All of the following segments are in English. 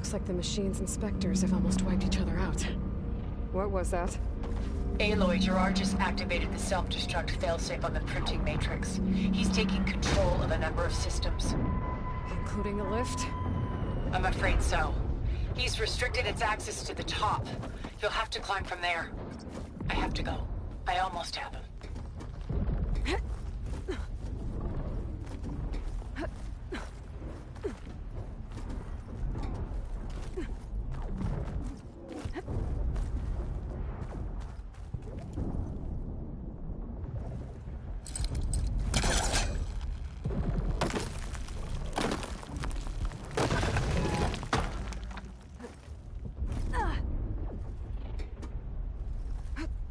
Looks like the machine's inspectors have almost wiped each other out. What was that? Aloy, Gerard just activated the self-destruct failsafe on the printing matrix. He's taking control of a number of systems. Including the lift? I'm afraid so. He's restricted its access to the top. You'll have to climb from there. I have to go. I almost have him.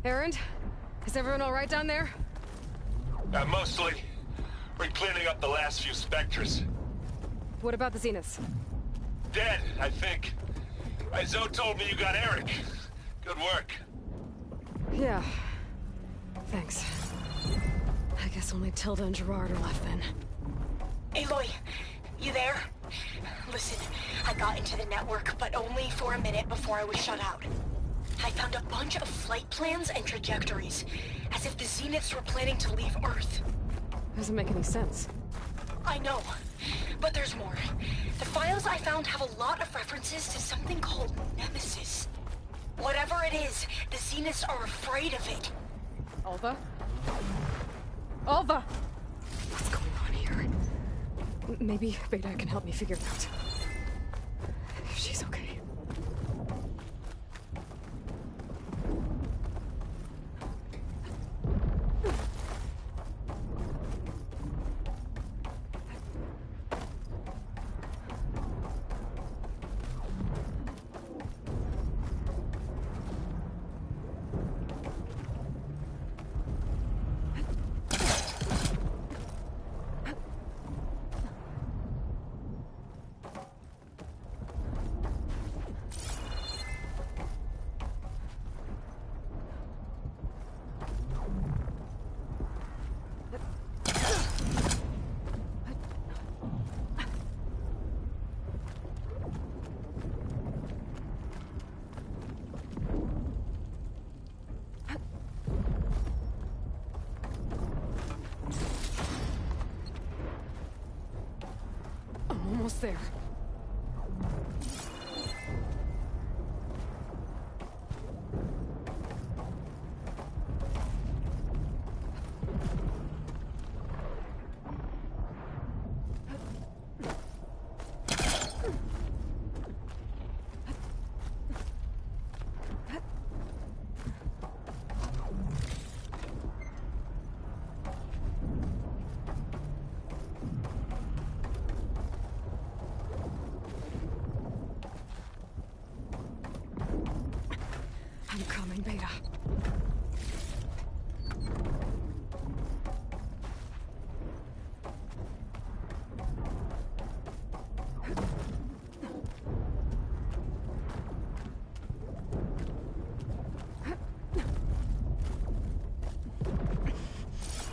Erend? Is everyone alright down there? Mostly. We're cleaning up the last few Spectres. What about the Zeniths? Dead, I think. Zoe told me you got Eric. Good work. Yeah. Thanks. I guess only Tilda and Gerard are left then. Aloy, you there? Listen, I got into the network, but only for a minute before I was shut out. I found a bunch of flight plans and trajectories, as if the Zeniths were planning to leave Earth. Doesn't make any sense. I know, but there's more. The files I found have a lot of references to something called Nemesis. Whatever it is, the Zeniths are afraid of it. Alva? Alva! What's going on here? Maybe Beta can help me figure it out. If she's okay. Almost there. I'm coming, Beta.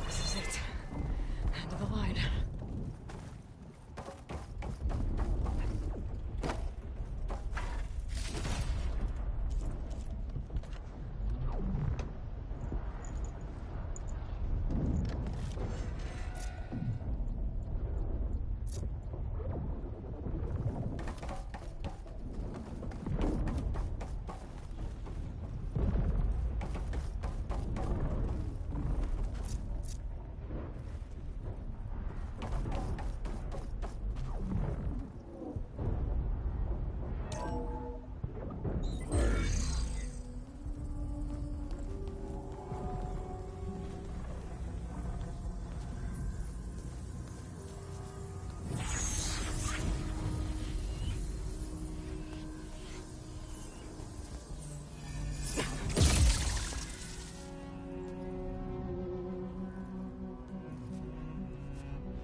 This is it. End of the line.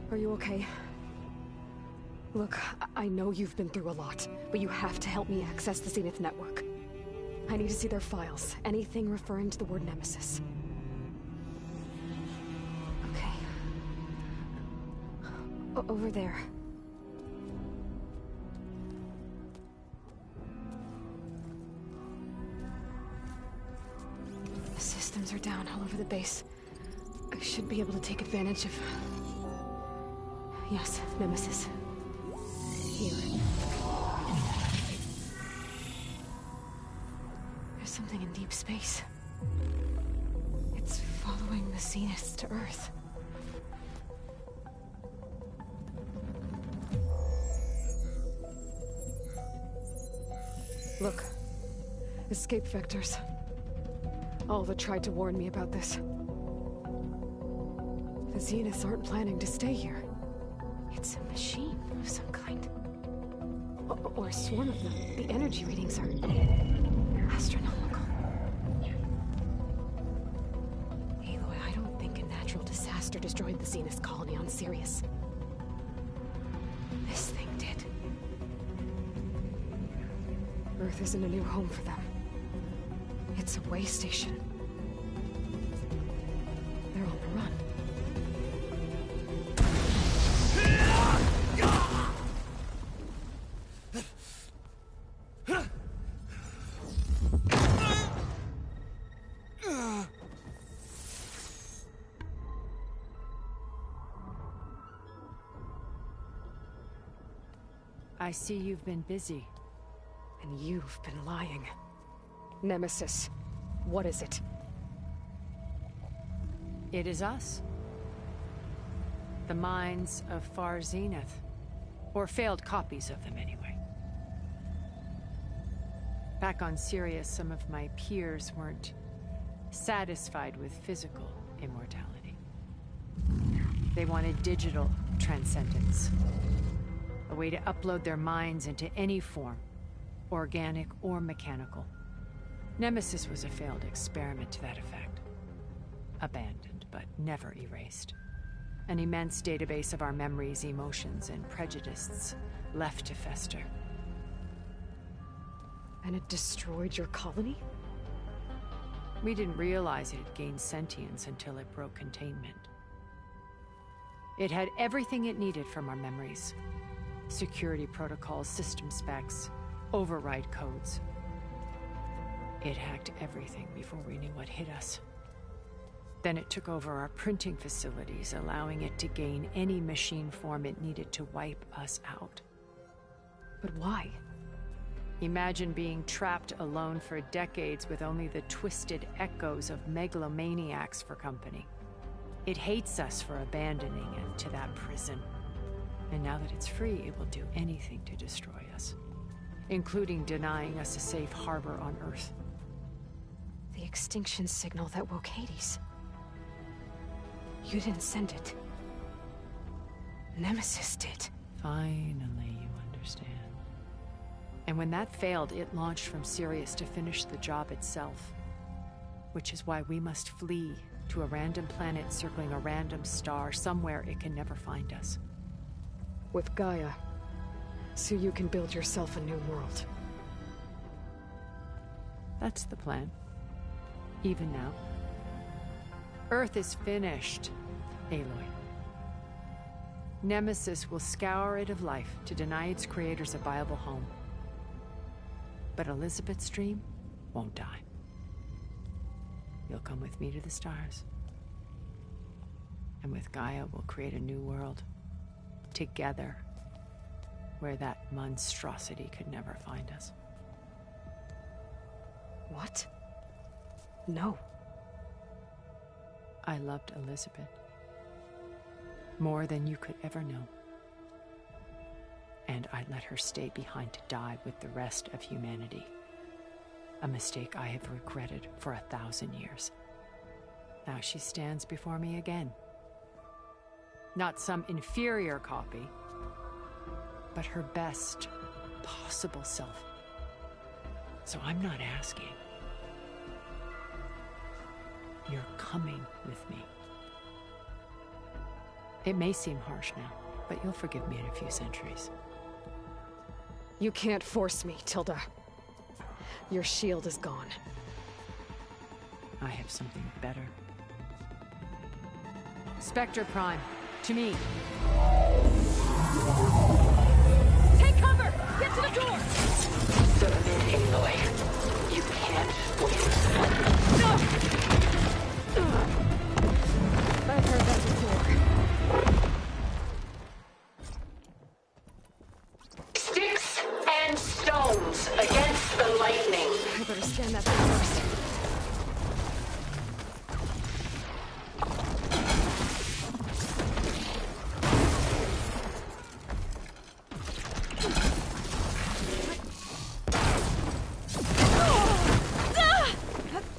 Are you okay? Look, I know you've been through a lot, but you have to help me access the Zenith network. I need to see their files, anything referring to the word Nemesis. Okay. Over there. down all over the base. I should be able to take advantage of... Yes, Nemesis. Here. There's something in deep space. It's following the Zeniths to Earth. Look. Escape vectors. Alva tried to warn me about this. The Zeniths aren't planning to stay here. It's a machine of some kind. Or a swarm of them. The energy readings are... astronomical. Aloy, I don't think a natural disaster destroyed the Zenith colony on Sirius. This thing did. Earth isn't a new home for them. It's a way station. They're on the run. I see you've been busy. And you've been lying. Nemesis, what is it? It is us. The minds of Far Zenith. Or failed copies of them, anyway. Back on Sirius, some of my peers weren't satisfied with physical immortality. They wanted digital transcendence. A way to upload their minds into any form, organic or mechanical. Nemesis was a failed experiment to that effect. Abandoned, but never erased. An immense database of our memories, emotions, and prejudices left to fester. And it destroyed your colony? We didn't realize it had gained sentience until it broke containment. It had everything it needed from our memories. Security protocols, system specs, override codes. It hacked everything before we knew what hit us. Then it took over our printing facilities, allowing it to gain any machine form it needed to wipe us out. But why? Imagine being trapped alone for decades with only the twisted echoes of megalomaniacs for company. It hates us for abandoning it to that prison. And now that it's free, it will do anything to destroy us, including denying us a safe harbor on Earth. The extinction signal that woke Hades. You didn't send it. Nemesis did. Finally, you understand. And when that failed, it launched from Sirius to finish the job itself. Which is why we must flee to a random planet circling a random star, somewhere it can never find us. With Gaia, so you can build yourself a new world. That's the plan. Even now. Earth is finished, Aloy. Nemesis will scour it of life to deny its creators a viable home. But Elizabeth's dream won't die. You'll come with me to the stars. And with Gaia, we'll create a new world. Together, where that monstrosity could never find us. What? No. I loved Elizabeth. More than you could ever know. And I let her stay behind to die with the rest of humanity. A mistake I have regretted for 1,000 years. Now she stands before me again. Not some inferior copy, but her best possible self. So I'm not asking. You're coming with me. It may seem harsh now, but you'll forgive me in a few centuries. You can't force me, Tilda. Your shield is gone. I have something better. Spectre Prime, to me. Take cover! Get to the door! Submit, Aloy. You can't win. No! I've heard that before. Sticks and stones against the lightning. I better scan that thing first.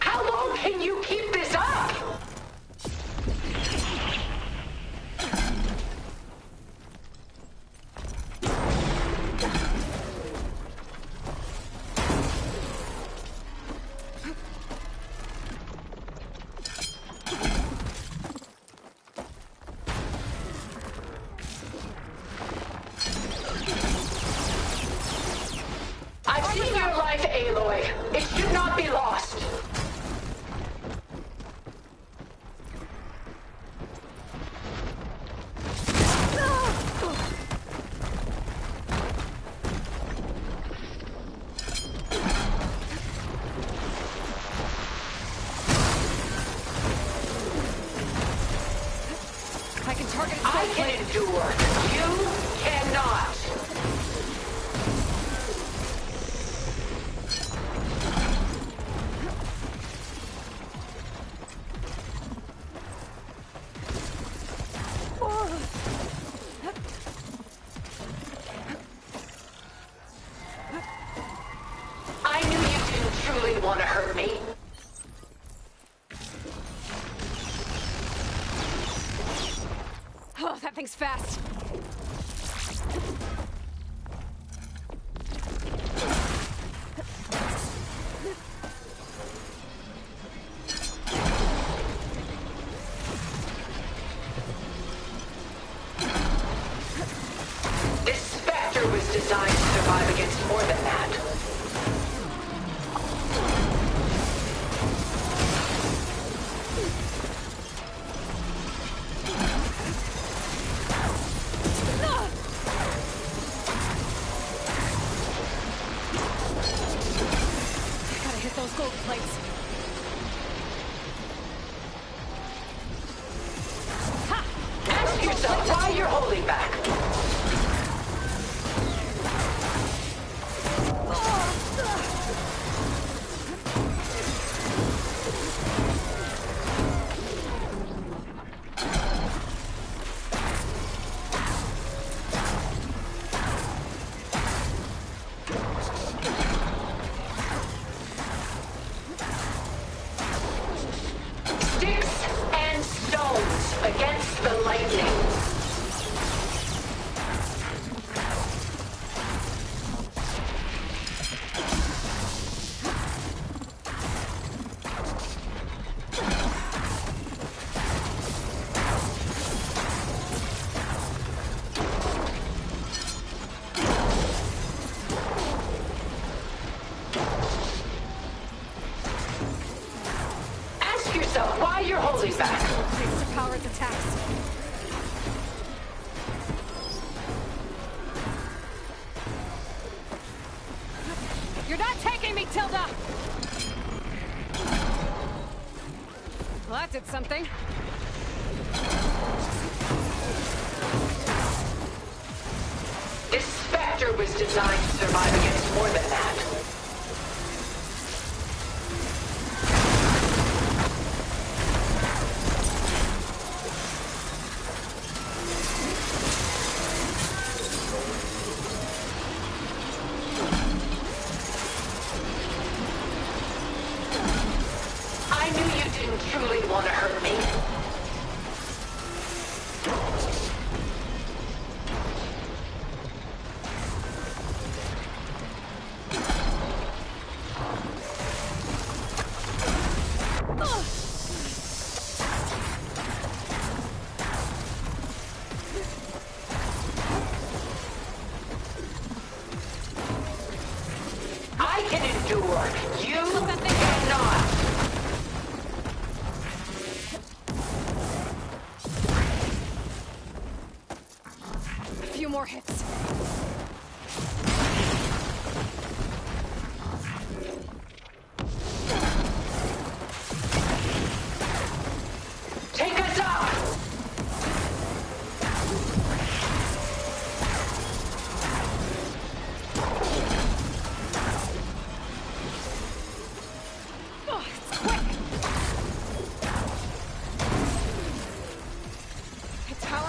How long can you keep this up? I've seen your life, Aloy. It should not be lost. I can target its I back can plate. endure. You cannot. I knew you didn't truly want to hurt me. Oh, that thing's fast. This Spectre was designed to survive against more than that. Gotta hit those gold plates. Ask yourself why you're holding back. Sticks and stones against the lightning. Ask yourself why you're holding back. Plates to power its attacks. You're not taking me, Tilda! Well, that did something. This Spectre was designed to survive against more than that. I knew you didn't truly want to hurt me. I can endure. You cannot. A few more hits.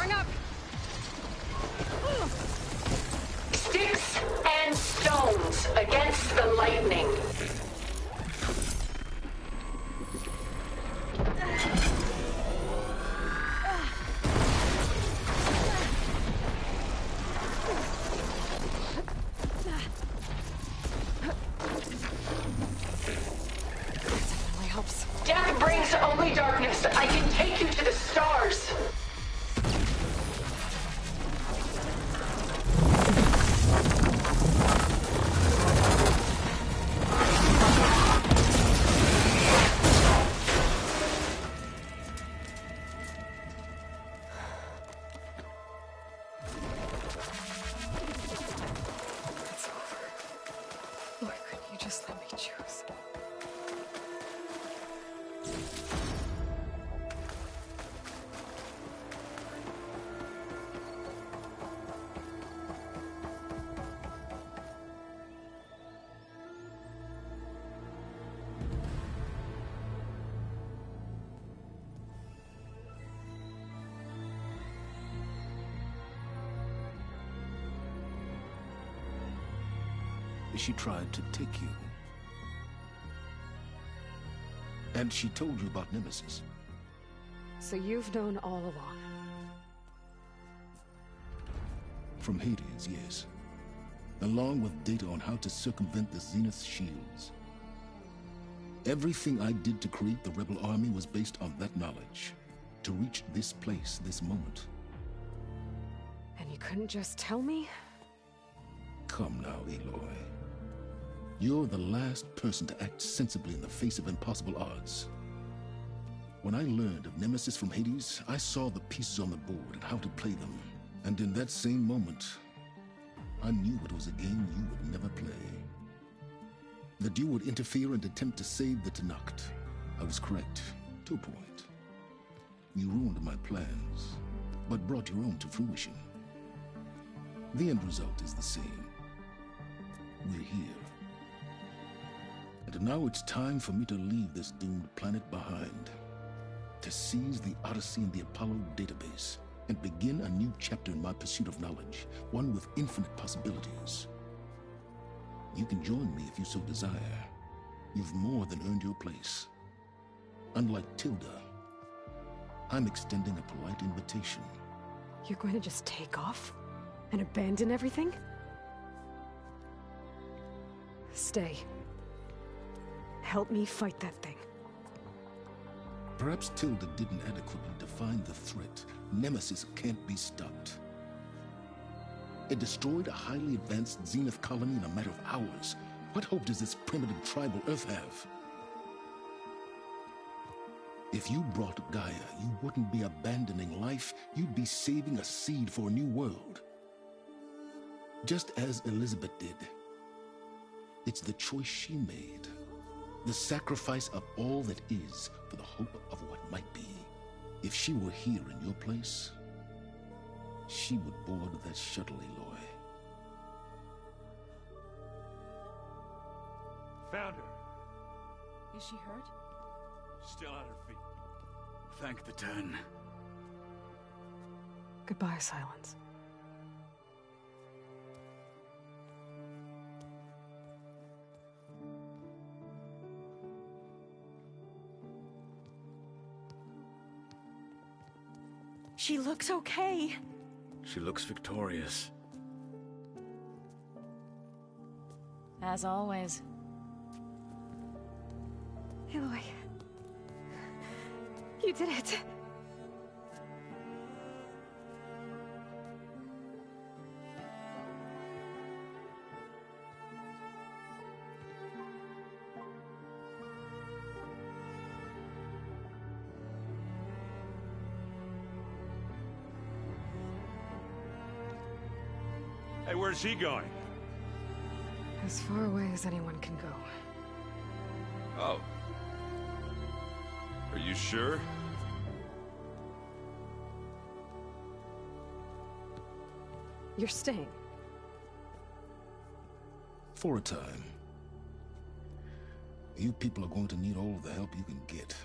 going up! Sticks and stones against the lightning. Definitely helps. Death brings only darkness. I can take you to the stars. It's over. Why couldn't you just let me choose? She tried to take you. And she told you about Nemesis. So you've known all along. From Hades, yes. Along with data on how to circumvent the Zenith shields. Everything I did to create the Rebel Army was based on that knowledge. To reach this place, this moment. And you couldn't just tell me? Come now, Aloy. You're the last person to act sensibly in the face of impossible odds. When I learned of Nemesis from Hades, I saw the pieces on the board and how to play them. And in that same moment, I knew it was a game you would never play. That you would interfere and attempt to save the Tenakth. I was correct, to a point. You ruined my plans, but brought your own to fruition. The end result is the same. We're here. And now it's time for me to leave this doomed planet behind. To seize the Odyssey and the Apollo database, and begin a new chapter in my pursuit of knowledge, one with infinite possibilities. You can join me if you so desire. You've more than earned your place. Unlike Tilda, I'm extending a polite invitation. You're going to just take off? And abandon everything? Stay. Help me fight that thing. Perhaps Tilda didn't adequately define the threat. Nemesis can't be stopped. It destroyed a highly advanced Zenith colony in a matter of hours. What hope does this primitive tribal Earth have? If you brought Gaia, you wouldn't be abandoning life, you'd be saving a seed for a new world. Just as Elizabeth did. It's the choice she made. The sacrifice of all that is for the hope of what might be. If she were here in your place, she would board that shuttle, Aloy. Found her. Is she hurt? Still on her feet. Thank the Ten. Goodbye, Silence. She looks okay. She looks victorious. As always. Aloy. You did it. Hey, where's he going? As far away as anyone can go. Oh. Are you sure? You're staying. For a time. You people are going to need all of the help you can get.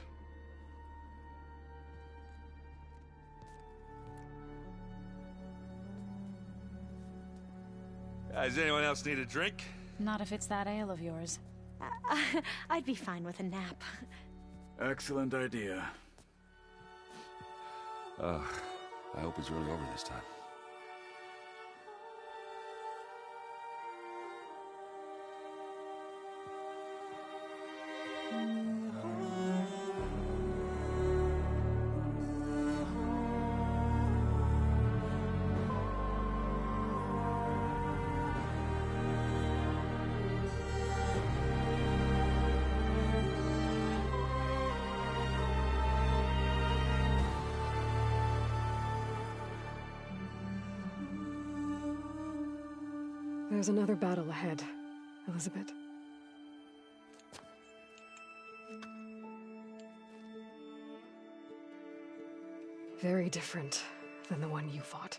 Does anyone else need a drink? Not if it's that ale of yours. I'd be fine with a nap. Excellent idea. I hope it's really over this time. There's another battle ahead, Elizabeth. Very different than the one you fought.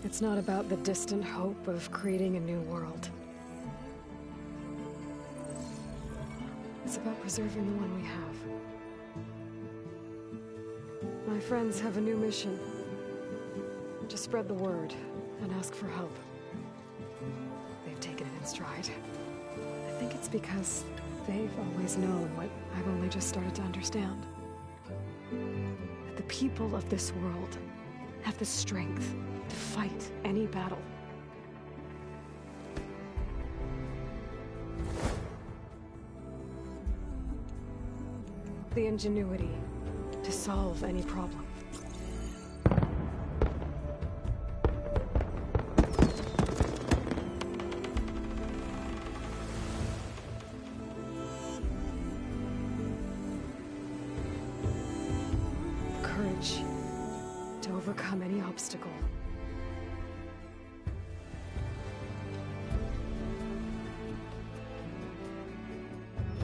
It's not about the distant hope of creating a new world. It's about preserving the one we have. My friends have a new mission. To spread the word and ask for help. They've taken it in stride. I think it's because they've always known what I've only just started to understand. That the people of this world have the strength to fight any battle. The ingenuity to solve any problem. Courage to overcome any obstacle.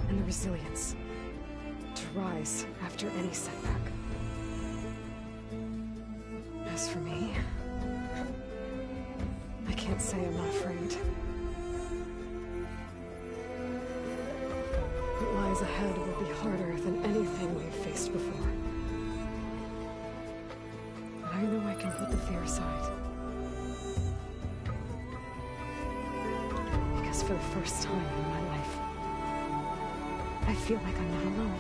And the resilience to rise after any setback. As for me, I can't say I'm not afraid. What lies ahead will be harder than anything we've faced before. But I know I can put the fear aside. Because for the first time in my life, I feel like I'm not alone.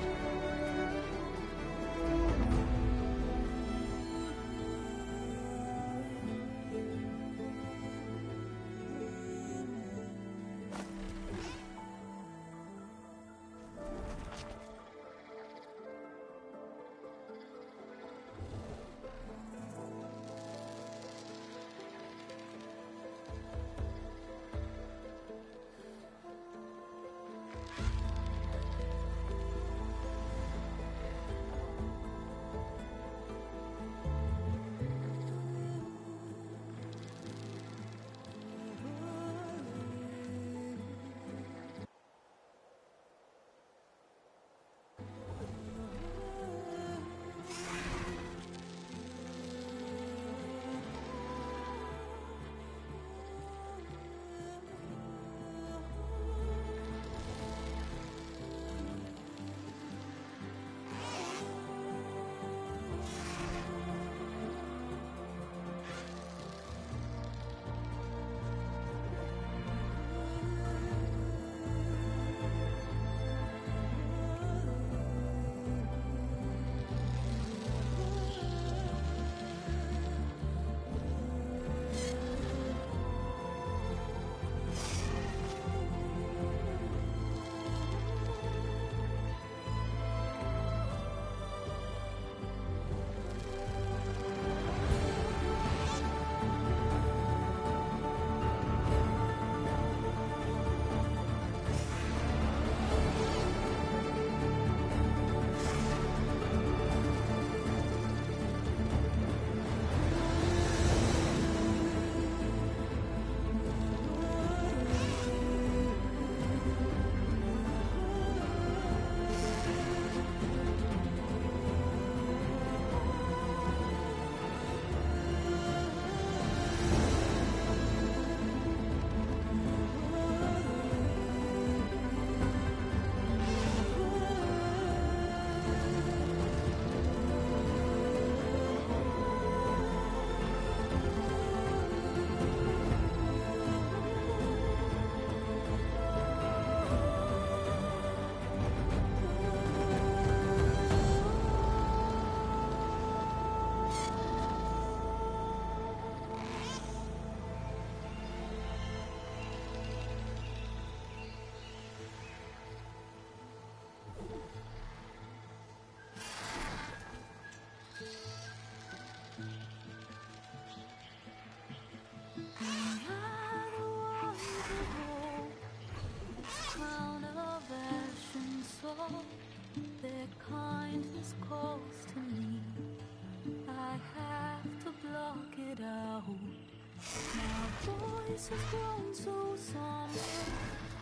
voice has grown so somber.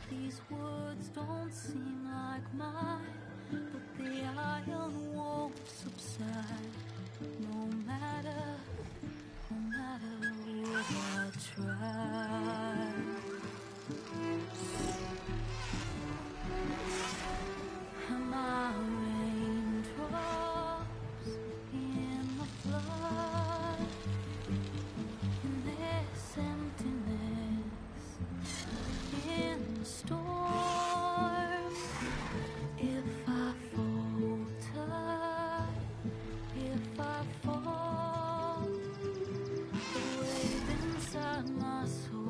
These words don't seem like mine, but the iron won't subside. No matter what I try. Am I raindrops in the flood? In this emptiness, in the storm. If I falter, if I fall, the wave inside my soul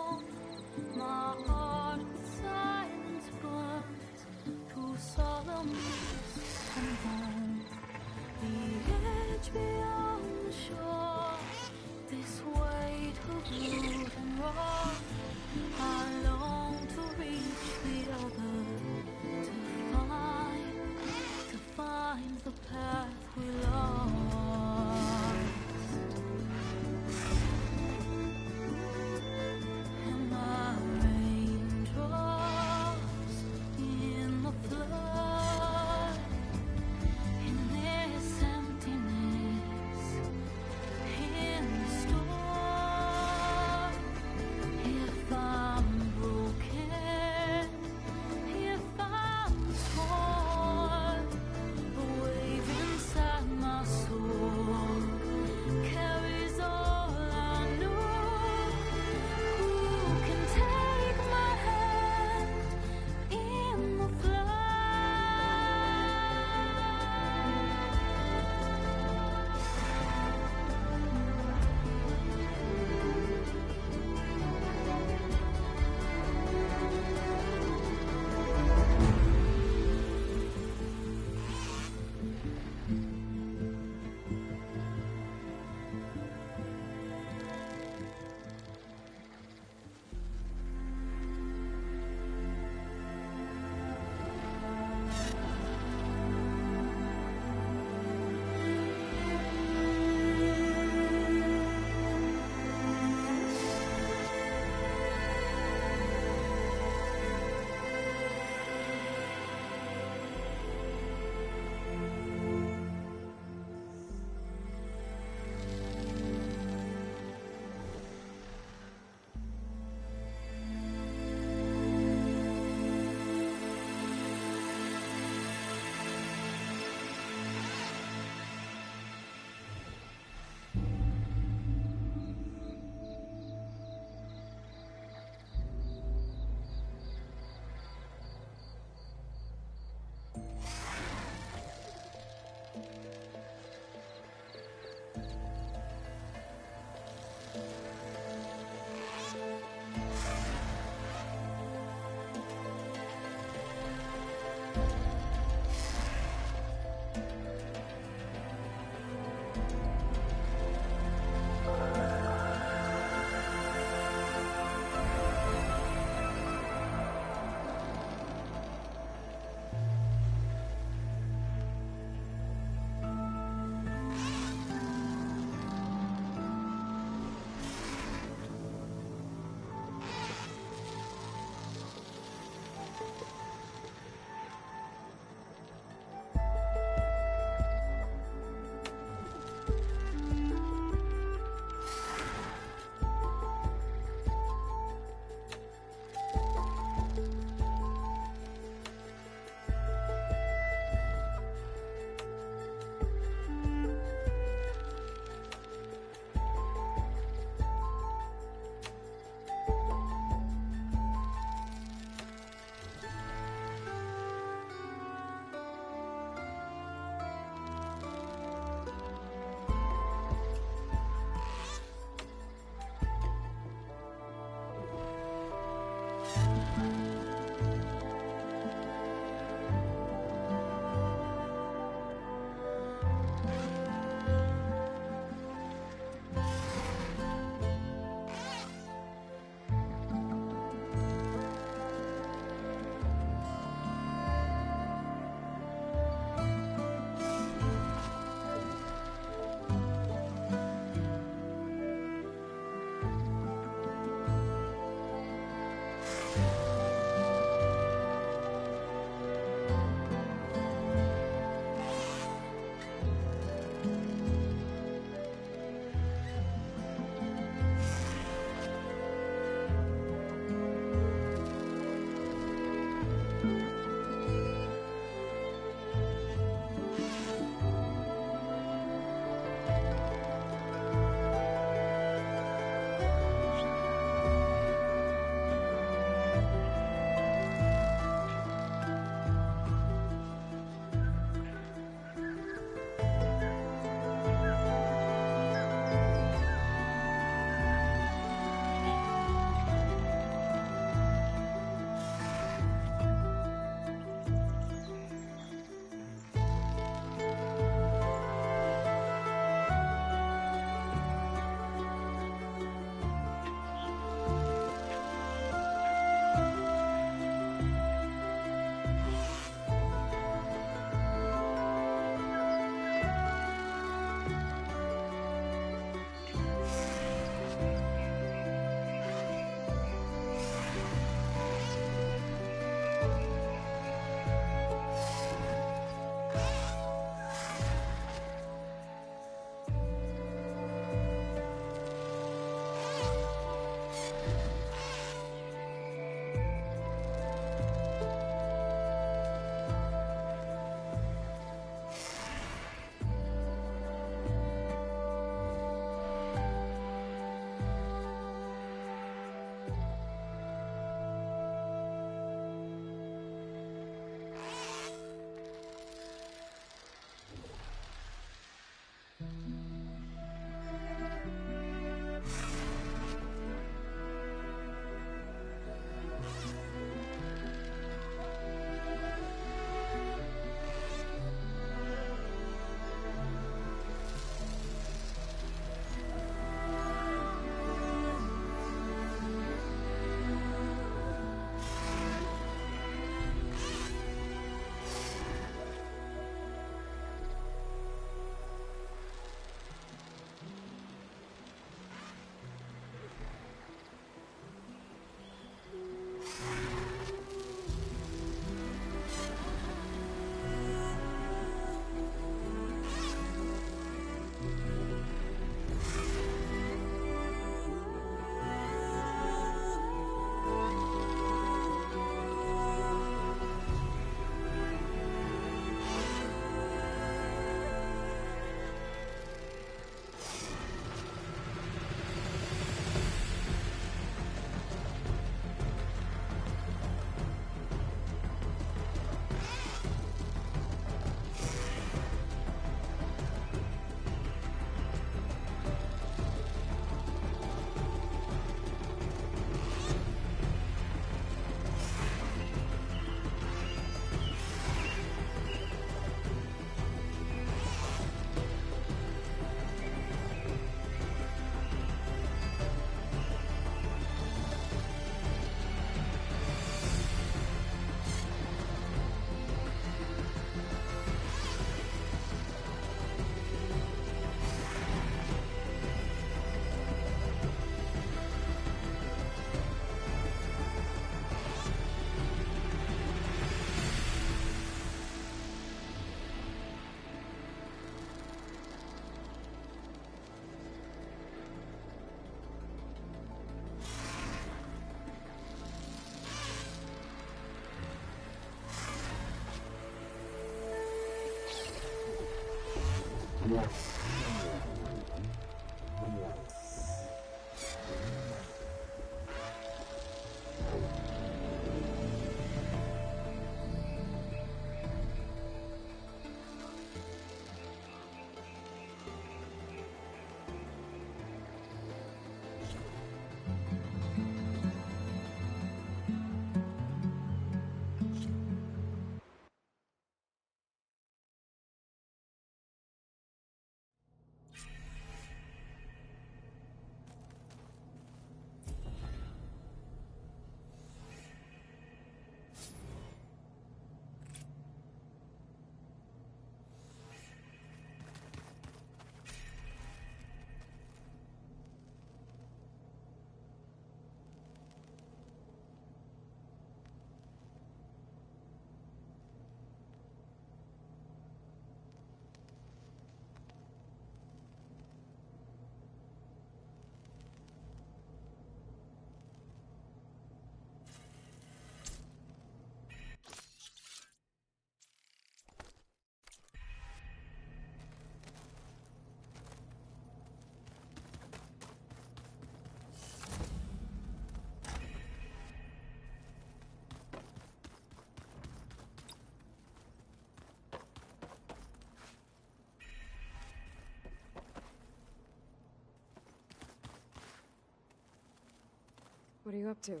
What are you up to?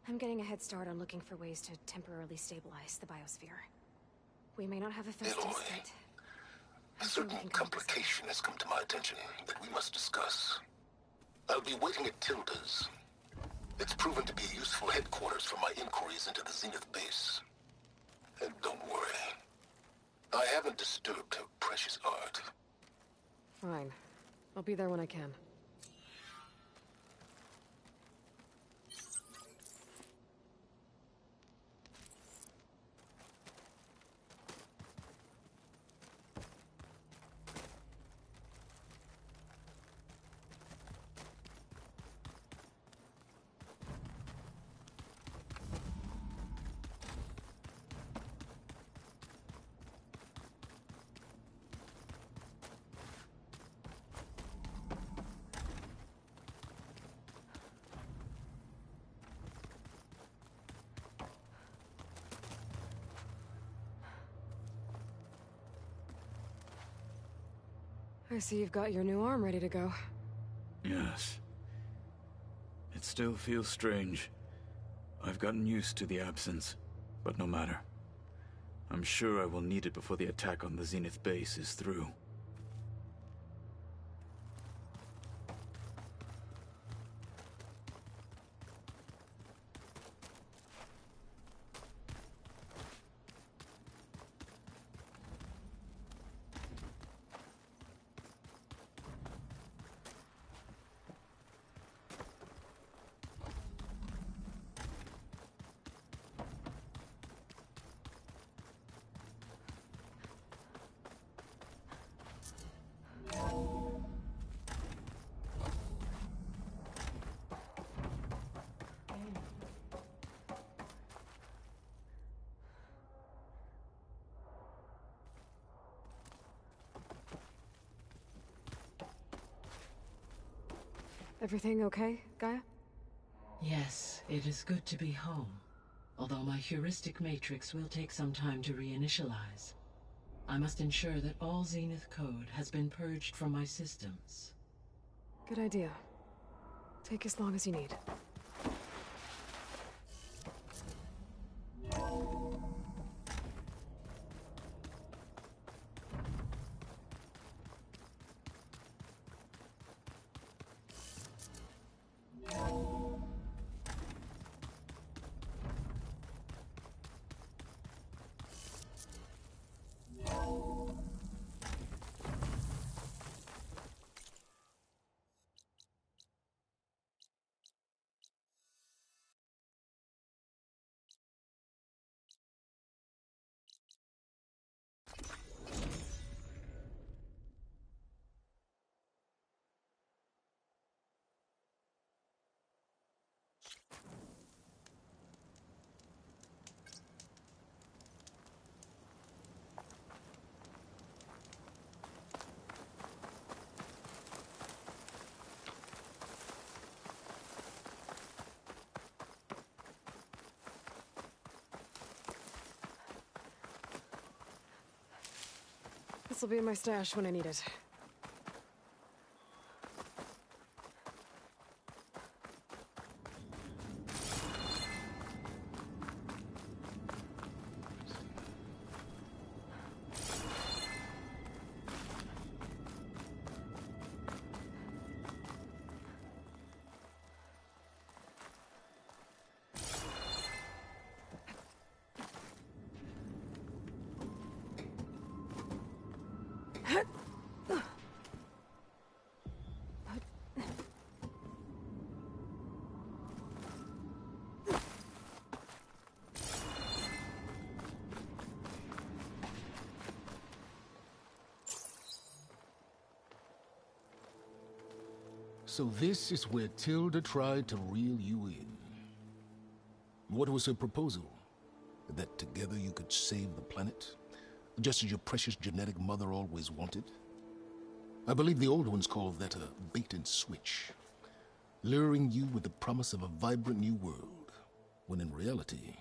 I'm getting a head start on looking for ways to temporarily stabilize the biosphere. We may not have a Festus, Aloy, but... a certain complication has come to my attention that we must discuss. I'll be waiting at Tilda's. It's proven to be a useful headquarters for my inquiries into the Zenith base. And don't worry, I haven't disturbed her precious art. Fine. I'll be there when I can. I see you've got your new arm ready to go. Yes. It still feels strange. I've gotten used to the absence, but no matter. I'm sure I will need it before the attack on the Zenith base is through. Everything okay, Gaia? Yes, it is good to be home. Although my heuristic matrix will take some time to reinitialize. I must ensure that all Zenith code has been purged from my systems. Good idea. Take as long as you need. This'll be in my stash when I need it. So this is where Tilda tried to reel you in. What was her proposal? That together you could save the planet? Just as your precious genetic mother always wanted? I believe the old ones call that a bait and switch. Luring you with the promise of a vibrant new world, when in reality,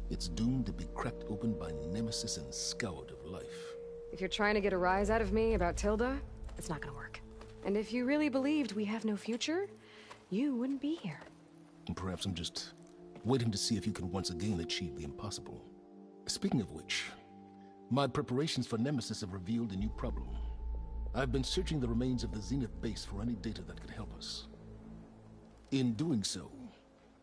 it's doomed to be cracked open by Nemesis and scoured of life. If you're trying to get a rise out of me about Tilda, it's not gonna work. And if you really believed we have no future, you wouldn't be here. And perhaps I'm just waiting to see if you can once again achieve the impossible. Speaking of which, my preparations for Nemesis have revealed a new problem. I've been searching the remains of the Zenith base for any data that could help us. In doing so,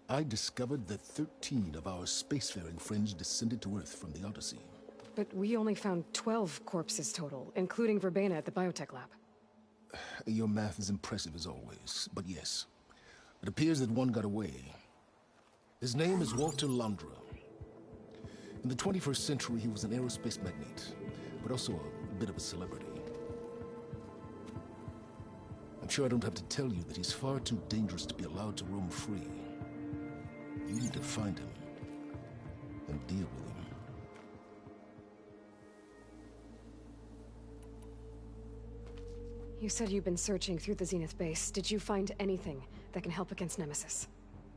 I discovered that 13 of our spacefaring friends descended to Earth from the Odyssey. But we only found 12 corpses total, including Verbena at the biotech lab. Your math is impressive as always, but yes. It appears that one got away. His name is Walter Londra. In the 21st century, he was an aerospace magnate, but also a bit of a celebrity. I'm sure I don't have to tell you that he's far too dangerous to be allowed to roam free. You need to find him and deal with him. You said you've been searching through the Zenith base. Did you find anything that can help against Nemesis?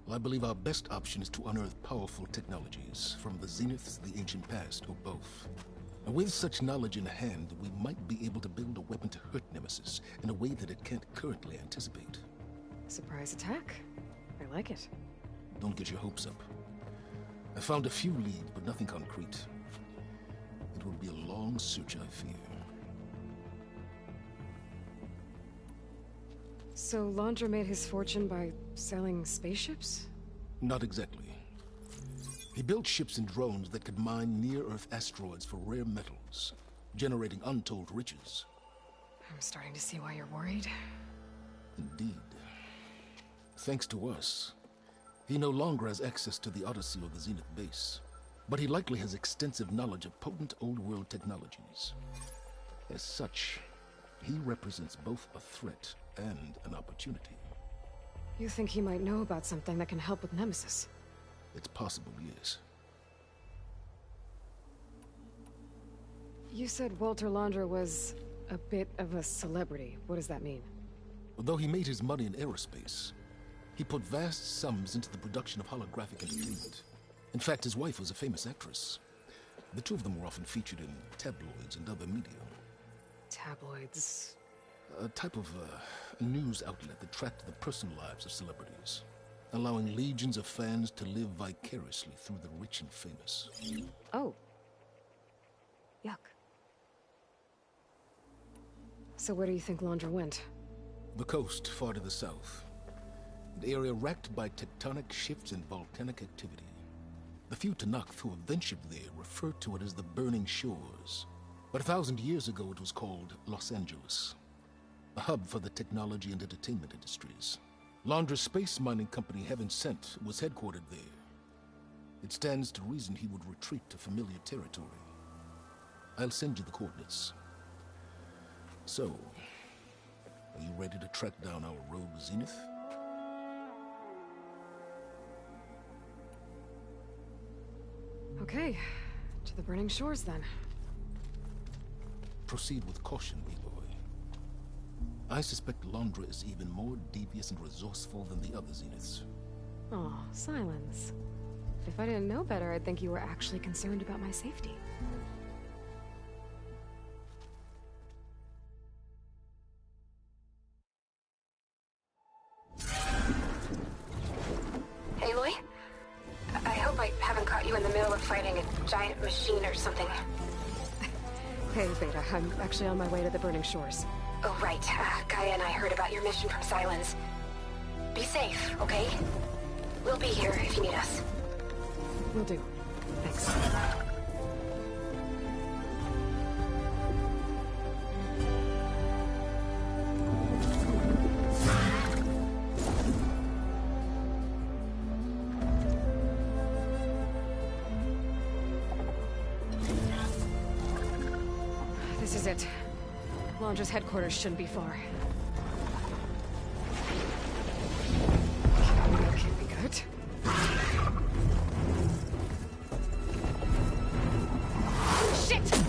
Well, I believe our best option is to unearth powerful technologies, from the Zeniths, the ancient past, or both. And with such knowledge in hand, we might be able to build a weapon to hurt Nemesis in a way that it can't currently anticipate. Surprise attack? I like it. Don't get your hopes up. I found a few leads, but nothing concrete. It will be a long search, I fear. So Londra made his fortune by selling spaceships? Not exactly. He built ships and drones that could mine near-Earth asteroids for rare metals, generating untold riches. I'm starting to see why you're worried. Indeed. Thanks to us, he no longer has access to the Odyssey or the Zenith base, but he likely has extensive knowledge of potent old-world technologies. As such, he represents both a threat and an opportunity. You think he might know about something that can help with Nemesis? It's possible, yes. You said Walter Londra was a bit of a celebrity. What does that mean? Although he made his money in aerospace, he put vast sums into the production of holographic entertainment. In fact, his wife was a famous actress. The two of them were often featured in tabloids and other media. Tabloids? A type of news outlet that tracked the personal lives of celebrities, allowing legions of fans to live vicariously through the rich and famous. Oh. Yuck. So where do you think Londra went? The coast, far to the south. An area racked by tectonic shifts and volcanic activity. The few Tenakth who have ventured there refer to it as the Burning Shores. But 1,000 years ago it was called Los Angeles, a hub for the technology and entertainment industries. Londra's space mining company, Heaven Sent, was headquartered there. It stands to reason he would retreat to familiar territory. I'll send you the coordinates. So, are you ready to track down our rogue Zenith? Okay, to the Burning Shores then. Proceed with caution, Eloy. I suspect Londra is even more devious and resourceful than the other Zeniths. Aw, Silence. If I didn't know better, I'd think you were actually concerned about my safety. giant machine or something. Hey, Beta, I'm actually on my way to the Burning Shores. Oh, right. Gaia and I heard about your mission from Sylens. Be safe, okay? We'll be here if you need us. Will do. Thanks. This is it. Londra's headquarters shouldn't be far. That can't be good. Shit!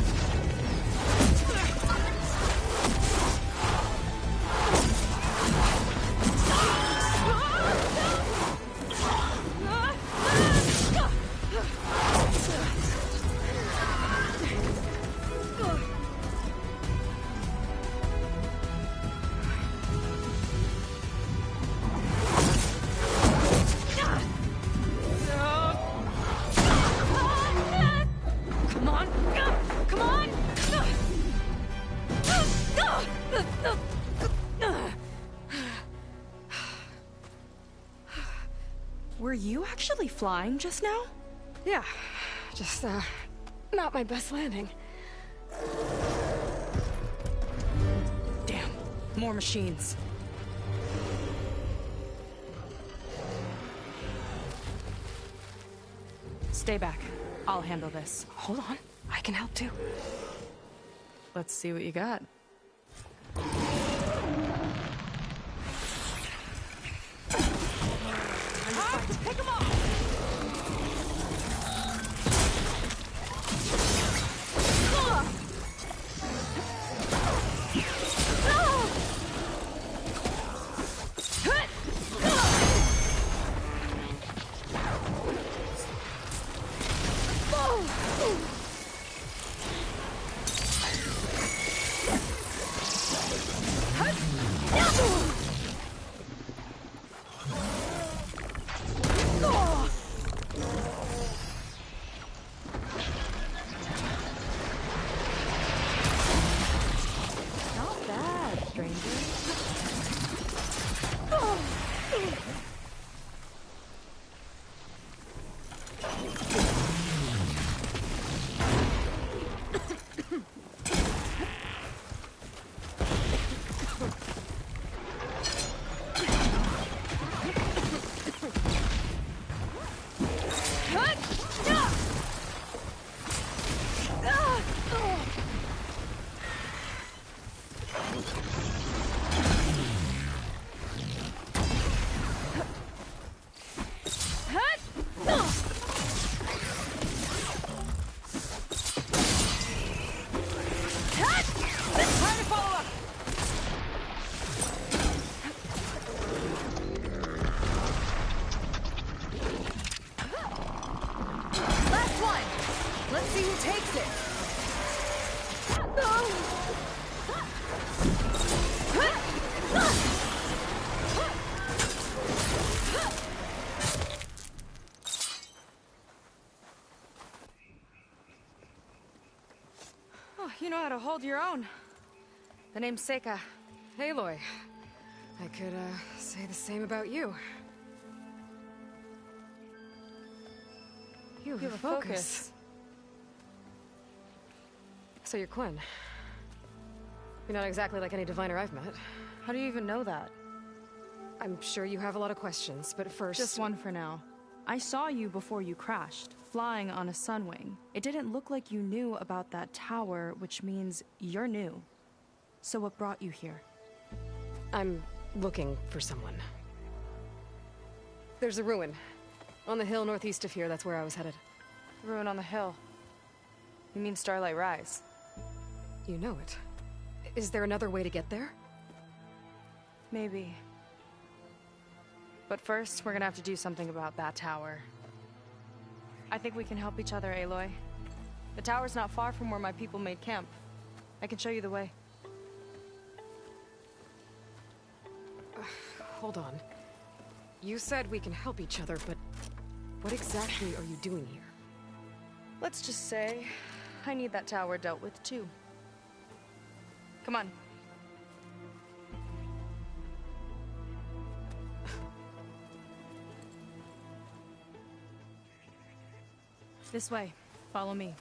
Were you actually flying just now? Yeah, just, not my best landing. Damn, more machines. Stay back. I'll handle this. Hold on, I can help too. Let's see what you got. Pick him up! You know how to hold your own. The name's Seika. Aloy. I could, say the same about you. You have a focus. So you're Quinn. You're not exactly like any diviner I've met. How do you even know that? I'm sure you have a lot of questions, but first... Just one for now. I saw you before you crashed, flying on a Sunwing. It didn't look like you knew about that tower, which means you're new. So what brought you here? I'm looking for someone. There's a ruin. On the hill northeast of here, that's where I was headed. Ruin on the hill. You mean Starlight Rise? You know it. Is there another way to get there? Maybe. But first, we're gonna have to do something about that tower. I think we can help each other, Aloy. The tower's not far from where my people made camp. I can show you the way. Hold on. You said we can help each other, but what exactly are you doing here? Let's just say I need that tower dealt with too. Come on. This way. Follow me.